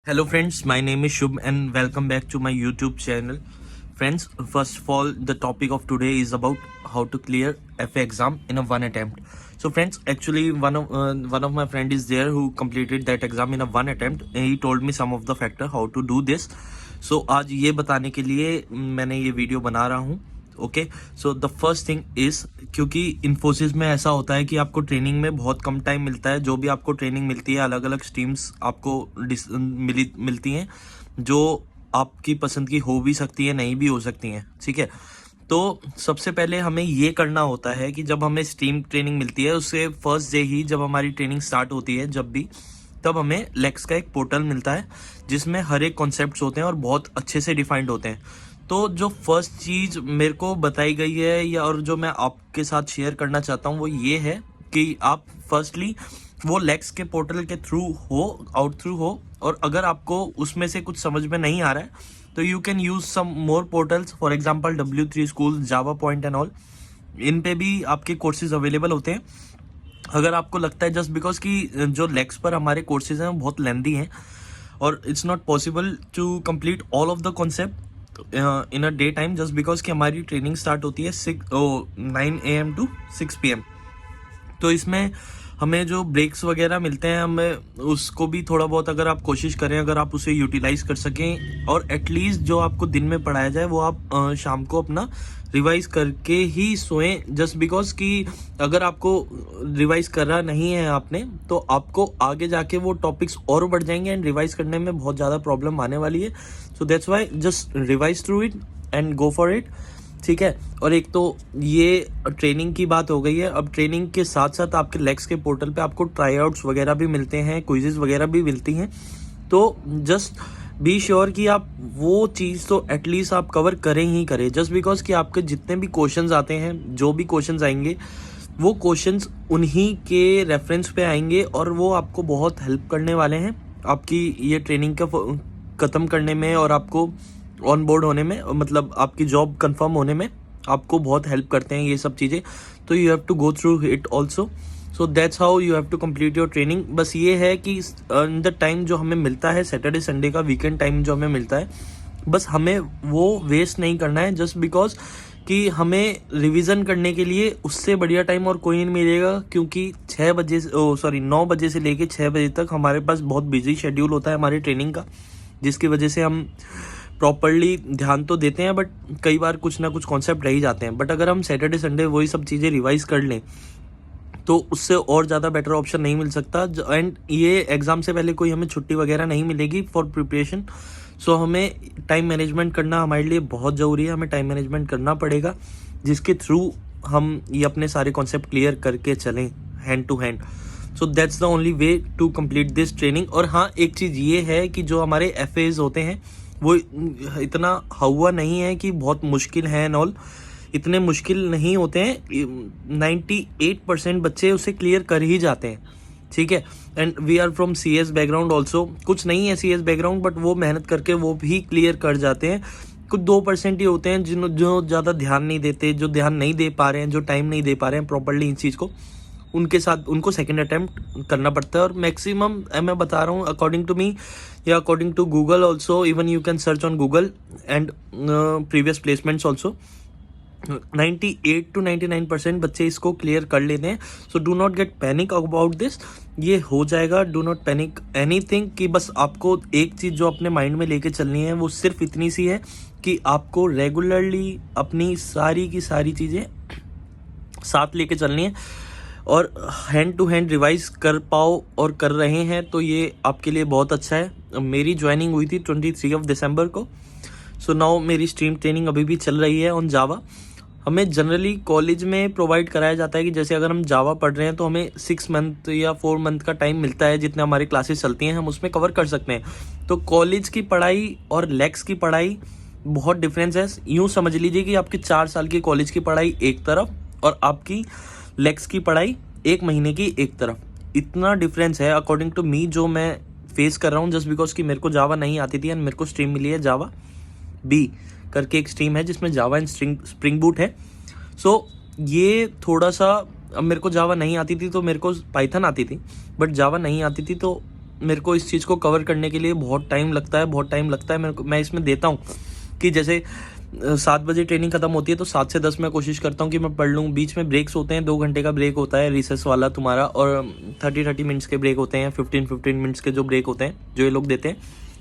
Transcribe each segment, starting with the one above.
Hello friends, my name is Shubh and welcome back to my YouTube channel. Friends, first of all, the topic of today is about how to clear FA exam in a one attempt. So friends, actually one of my friend is there who completed that exam in a one attempt. He told me some of the factor how to do this. So आज ये बताने के लिए मैंने ये video बना रहा हूँ. Okay, so the first thing is, क्योंकि इन्फोसिस में ऐसा होता है कि आपको ट्रेनिंग में बहुत कम टाइम मिलता है. जो भी आपको ट्रेनिंग मिलती है, अलग अलग स्ट्रीम्स आपको मिलती हैं जो आपकी पसंद की हो भी सकती है, नहीं भी हो सकती हैं. ठीक है, तो सबसे पहले हमें ये करना होता है कि जब हमें स्ट्रीम ट्रेनिंग मिलती है उससे फर्स्ट डे ही जब हमारी ट्रेनिंग स्टार्ट होती है, जब भी, तब हमें लेक्स का एक पोर्टल मिलता है जिसमें हर एक कॉन्सेप्ट्स होते हैं और बहुत अच्छे से डिफाइंड होते हैं. तो जो फर्स्ट चीज़ मेरे को बताई गई है या और जो मैं आपके साथ शेयर करना चाहता हूँ वो ये है कि आप फर्स्टली वो लेक्स के पोर्टल के थ्रू हो, और अगर आपको उसमें से कुछ समझ में नहीं आ रहा है तो you can use some more portals, for example W3 school, Java point and all. इन पे भी आपके कोर्सेज अवेलेबल होते हैं. अगर आपको लगता है जस्ट बिकॉज कि जो लेक्स पर हमारे कोर्सेज हैं वो बहुत लेंदी हैं और it's not possible to complete all of the concept in a day time, just because कि हमारी ट्रेनिंग स्टार्ट होती है 9 AM to 6 PM. तो इसमें हमें जो ब्रेक्स वगैरह मिलते हैं, हमें उसको भी थोड़ा बहुत अगर आप कोशिश करें, अगर आप उसे यूटिलाइज कर सकें और एटलीस्ट जो आपको दिन में पढ़ाया जाए वो आप शाम को अपना रिवाइज करके ही सोएं. जस्ट बिकॉज कि अगर आपको रिवाइज करा नहीं है आपने तो आपको आगे जाके वो टॉपिक्स और बढ़ जाएंगे एंड रिवाइज करने में बहुत ज़्यादा प्रॉब्लम आने वाली है. So that's why just revise through it and go for it. ठीक है, और एक तो ये ट्रेनिंग की बात हो गई है. अब ट्रेनिंग के साथ साथ आपके लेक्स के पोर्टल पे आपको ट्राई आउट्स वगैरह भी मिलते हैं, क्विजेस वगैरह भी मिलती हैं. तो जस्ट बी श्योर कि आप वो चीज़ तो एटलीस्ट आप कवर करें ही करें. जस्ट बिकॉज कि आपके जितने भी क्वेश्चंस आते हैं, जो भी क्वेश्चंस आएंगे, वो क्वेश्चंस उन्हीं के रेफरेंस पे आएंगे और वो आपको बहुत हेल्प करने वाले हैं आपकी ये ट्रेनिंग का ख़त्म करने में और आपको ऑन बोर्ड होने में, मतलब आपकी जॉब कंफर्म होने में आपको बहुत हेल्प करते हैं ये सब चीज़ें. तो you have to go through it also. So that's how you have to complete your training. बस ये है कि इन द टाइम जो हमें मिलता है, सैटरडे संडे का वीकेंड टाइम जो हमें मिलता है, बस हमें वो वेस्ट नहीं करना है. जस्ट बिकॉज कि हमें रिवीजन करने के लिए उससे बढ़िया टाइम और कोई नहीं मिलेगा, क्योंकि 9 बजे से लेके 6 बजे तक हमारे पास बहुत बिजी शेड्यूल होता है हमारी ट्रेनिंग का, जिसकी वजह से हम प्रॉपरली ध्यान तो देते हैं बट कई बार कुछ ना कुछ कॉन्सेप्ट रह ही जाते हैं. बट अगर हम सैटरडे संडे वही सब चीज़ें रिवाइज कर लें तो उससे और ज़्यादा बेटर ऑप्शन नहीं मिल सकता. एंड ये एग्ज़ाम से पहले कोई हमें छुट्टी वगैरह नहीं मिलेगी फॉर प्रिपरेशन. सो हमें टाइम मैनेजमेंट करना हमारे लिए बहुत ज़रूरी है. हमें टाइम मैनेजमेंट करना पड़ेगा जिसके थ्रू हम ये अपने सारे कॉन्सेप्ट क्लियर करके चलें hand to hand. So that's the only way to complete this training. और हाँ, एक चीज़ ये है कि जो हमारे FAs होते हैं वो इतना हुआ नहीं है कि बहुत मुश्किल है एंड ऑल. इतने मुश्किल नहीं होते हैं. 98% बच्चे उसे क्लियर कर ही जाते हैं. ठीक है, and we are from CS background also. कुछ नहीं है CS बैकग्राउंड, बट वो मेहनत करके वो भी क्लियर कर जाते हैं. कुछ 2% ही होते हैं जो ज़्यादा ध्यान नहीं देते, जो ध्यान नहीं दे पा रहे हैं, जो टाइम नहीं दे पा रहे हैं प्रॉपरली इन चीज़ को. उनके साथ उनको सेकंड अटेम्प्ट करना पड़ता है. और मैक्सिमम मैं बता रहा हूँ अकॉर्डिंग टू मी या according to Google also, even you can search on Google and previous placements also, 98 to 99% बच्चे इसको क्लियर कर लेते हैं. So do not get panic about this. ये हो जाएगा. Do not panic anything. कि बस आपको एक चीज़ जो अपने माइंड में लेके चलनी है वो सिर्फ इतनी सी है कि आपको रेगुलरली अपनी सारी की सारी चीज़ें साथ लेके चलनी है और हैंड टू हैंड रिवाइज कर पाओ और कर रहे हैं तो ये आपके लिए बहुत अच्छा है. मेरी ज्वाइनिंग हुई थी 23 दिसंबर को. सो नाउ मेरी स्ट्रीम ट्रेनिंग अभी भी चल रही है ऑन जावा. हमें जनरली कॉलेज में प्रोवाइड कराया जाता है कि जैसे अगर हम जावा पढ़ रहे हैं तो हमें 6 मंथ या 4 मंथ का टाइम मिलता है, जितने हमारी क्लासेस चलती हैं हम उसमें कवर कर सकते हैं. तो कॉलेज की पढ़ाई और लेक्स की पढ़ाई बहुत डिफरेंस है. यूँ समझ लीजिए कि आपकी 4 साल की कॉलेज की पढ़ाई एक तरफ और आपकी लेक्स की पढ़ाई 1 महीने की एक तरफ. इतना डिफरेंस है अकॉर्डिंग टू मी जो मैं फेस कर रहा हूँ. जस्ट बिकॉज कि मेरे को जावा नहीं आती थी एंड मेरे को स्ट्रीम मिली है जावा बी करके एक स्ट्रीम है जिसमें जावा एंड स्प्रिंग बूट है. सो ये थोड़ा सा, अब मेरे को जावा नहीं आती थी तो मेरे को पाइथन आती थी, बट जावा नहीं आती थी तो मेरे को इस चीज़ को कवर करने के लिए बहुत टाइम लगता है मेरे को। मैं इसमें देता हूँ कि जैसे 7 बजे ट्रेनिंग खत्म होती है तो 7 से 10 मैं कोशिश करता हूँ कि मैं पढ़ लूँ। बीच में ब्रेक्स होते हैं, 2 घंटे का ब्रेक होता है रिसेस वाला तुम्हारा, और 30 मिनट्स के ब्रेक होते हैं, 15 मिनट्स के जो ब्रेक होते हैं जो ये लोग देते हैं,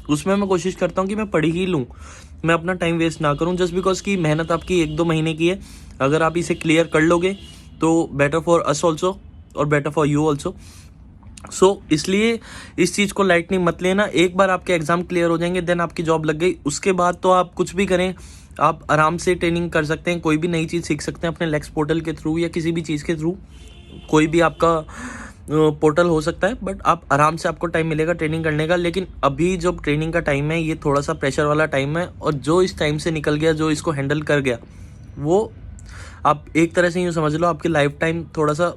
उसमें मैं कोशिश करता हूँ कि मैं पढ़ ही लूँ, मैं अपना टाइम वेस्ट ना करूँ, जस्ट बिकॉज की मेहनत आपकी 1-2 महीने की है। अगर आप इसे क्लियर कर लोगे तो बेटर फॉर अस ऑल्सो और बेटर फॉर यू ऑल्सो। सो इसलिए इस चीज़ को लाइटली मत लेना। एक बार आपके एग्जाम क्लियर हो जाएंगे, देन आपकी जॉब लग गई, उसके बाद तो आप कुछ भी करें, आप आराम से ट्रेनिंग कर सकते हैं, कोई भी नई चीज़ सीख सकते हैं अपने लेक्स पोर्टल के थ्रू या किसी भी चीज़ के थ्रू, कोई भी आपका पोर्टल हो सकता है, बट आप आराम से, आपको टाइम मिलेगा ट्रेनिंग करने का। लेकिन अभी जो ट्रेनिंग का टाइम है ये थोड़ा सा प्रेशर वाला टाइम है, और जो इस टाइम से निकल गया, जो इसको हैंडल कर गया, वो आप एक तरह से यूँ समझ लो आपकी लाइफ टाइम थोड़ा सा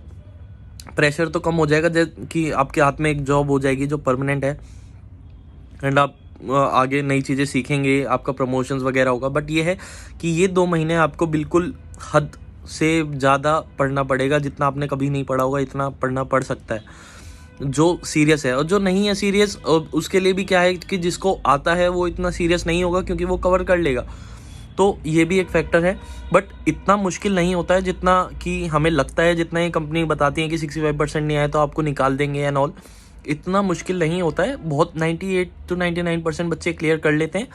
प्रेशर तो कम हो जाएगा, कि आपके हाथ में एक जॉब हो जाएगी जो परमानेंट है, एंड आप आगे नई चीज़ें सीखेंगे, आपका प्रमोशंस वगैरह होगा। बट ये है कि ये 2 महीने आपको बिल्कुल हद से ज़्यादा पढ़ना पड़ेगा, जितना आपने कभी नहीं पढ़ा होगा इतना पढ़ना पड़ सकता है, जो सीरियस है। और जो नहीं है सीरियस, उसके लिए भी क्या है कि जिसको आता है वो इतना सीरियस नहीं होगा, क्योंकि वो कवर कर लेगा। तो ये भी एक फैक्टर है, बट इतना मुश्किल नहीं होता है जितना कि हमें लगता है, जितना ये कंपनी बताती है कि 65% नहीं आए तो आपको निकाल देंगे एंड ऑल। इतना मुश्किल नहीं होता है, बहुत 98 to 99% बच्चे क्लियर कर लेते हैं।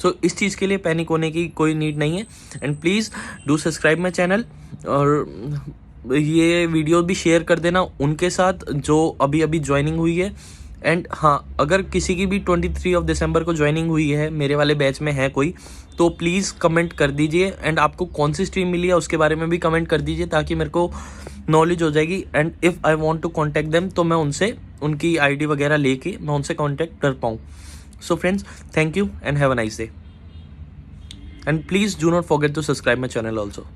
सो इस चीज़ के लिए पैनिक होने की कोई नीड नहीं है। And please do subscribe my channel, और ये वीडियो भी शेयर कर देना उनके साथ जो अभी अभी ज्वाइनिंग हुई है। एंड हाँ, अगर किसी की भी 23 दिसंबर को ज्वाइनिंग हुई है, मेरे वाले बैच में है कोई, तो प्लीज़ कमेंट कर दीजिए, एंड आपको कौन सी स्ट्रीम मिली है उसके बारे में भी कमेंट कर दीजिए, ताकि मेरे को नॉलेज हो जाएगी। And if I want to contact them, तो मैं उनसे उनकी आईडी वगैरह लेके मैं उनसे कांटेक्ट कर पाऊँ। So friends, thank you and have a nice day, and please do not forget to subscribe my channel also.